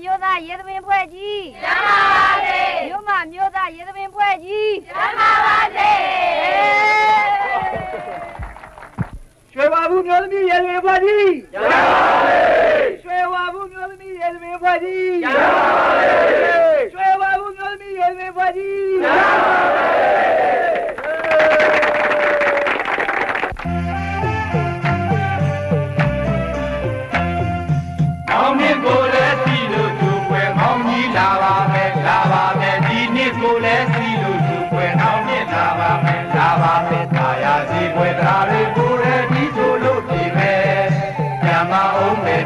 မျိုးသားရေသမင်ဖွဲ့ကြီးကျမ်းပါပါစေမြို့မမျိုးသားရေသမင်ဖွဲ့ကြီးကျမ်းပါပါစေရွှေဝါဘူးမျိုးသမီးရေသမင်ဖွဲ့ကြီးကျမ်းပါပါစေရွှေဝါဘူးမျိုးသမီးရေသမင်ဖွဲ့ကြီးကျမ်းပါပါစေရွှေဝါဘူးမျိုးသမီးရေသမင်ဖွဲ့ကြီးကျမ်းပါပါစေမောင်မြင့်ကိုလည်းစီလို့သူပွဲမောင်ကြီးလာပါမယ်ဒီနေ့ကိုလည်းစီလို့သူပွဲအောင်မြင့်လာပါမယ်တာယာစီပွဲတရားတွေကိုလည်းဒီဆိုလို့ဒီမယ်ပြန်မအောင်မယ်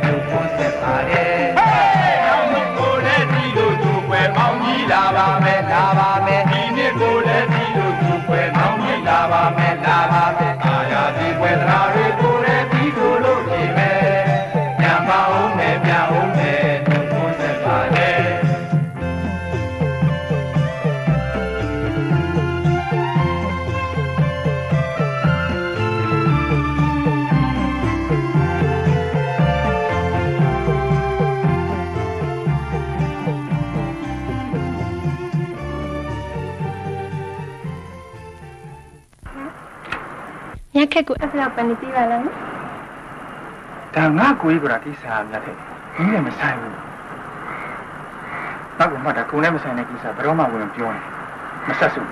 သူကိုဆက်ပါတယ်မောင်မြင့်ကိုလည်းစီလို့သူပွဲမောင်ကြီးလာပါမယ်ဒီနေ့ကိုလည်းစီလို့သူပွဲမောင်ကြီးလာပါမယ်တာယာစီပွဲတရားတွေကိုလည်းဒီဆိုလို့ဒီမယ်ညခက်ကိုအဲ့ဒါပန်နေပြီးပါလားဒါငါကိုကြီးကတိစားမြတ်တဲ့ဒီလည်းမဆိုင်ဘူးဘာကမှဒါကိုလည်းမဆိုင်တဲ့ကိစ္စဘယ်တော့မှဝင်ပြောနေမဆက်စု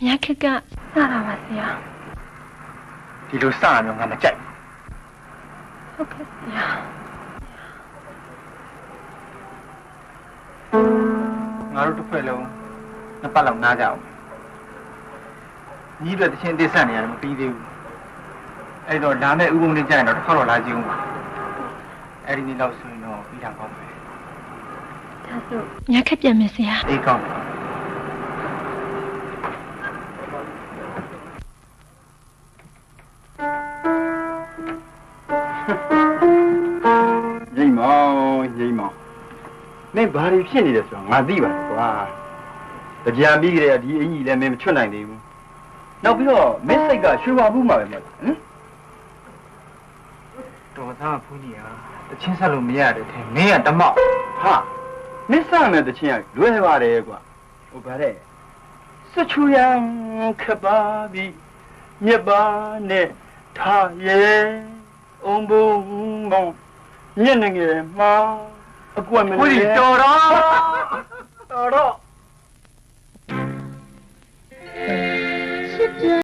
ညခက်ကစတာပါဆရာဒီလိုစရမျိုးငါမကြိုက်ဟုတ်ကဲ့ဆရာငါတို့တစ်ဖက်လုံးနှစ်ပတ်လောက်နားကြအောင်ညီးတွေတချင်းသိဆက်နေရတယ်မပြီးသေးဘူးအဲ့တော့လာမဲ့ဥပုံလေးကြာရင်တော့တစ်ခါတော့လာကြည့်ဦးပါအဲ့ဒီနေ့တော့ဆိုရင်တော့ပြီးတာကောင်းမယ်ဒါဆိုညခက်ပြန်မယ်ဆရာအေးကောင်းငိမ့်မောင်မင်းဘာတွေဖြစ်နေလဲဆိုတော့ငါသိပါတယ်ကွာတရားပြီးကြတဲ့ဒီအင်ကြီးလည်းမင်းမချွတ်နိုင်သေးဘူးနောက်ပြီးတော့မင်းစိတ်ကရွှေဝါဘူးမှာပဲမဟုတ်ဟမ်တော်သားဖူးကြီးဟာတချင်းဆက်လို့မရတဲ့ထဲမင်းကတမောက်ဟာမင်းစမယ်တချင်းကလွယ်ပါတယ်ကွာဟိုဗါတဲ့စွချူရန်ခပါပြီမြက်ပါနဲ့ထားရဲ့အုံဘုံမောင်ညနေငယ်မှာအကွက်မလေးတော်တော့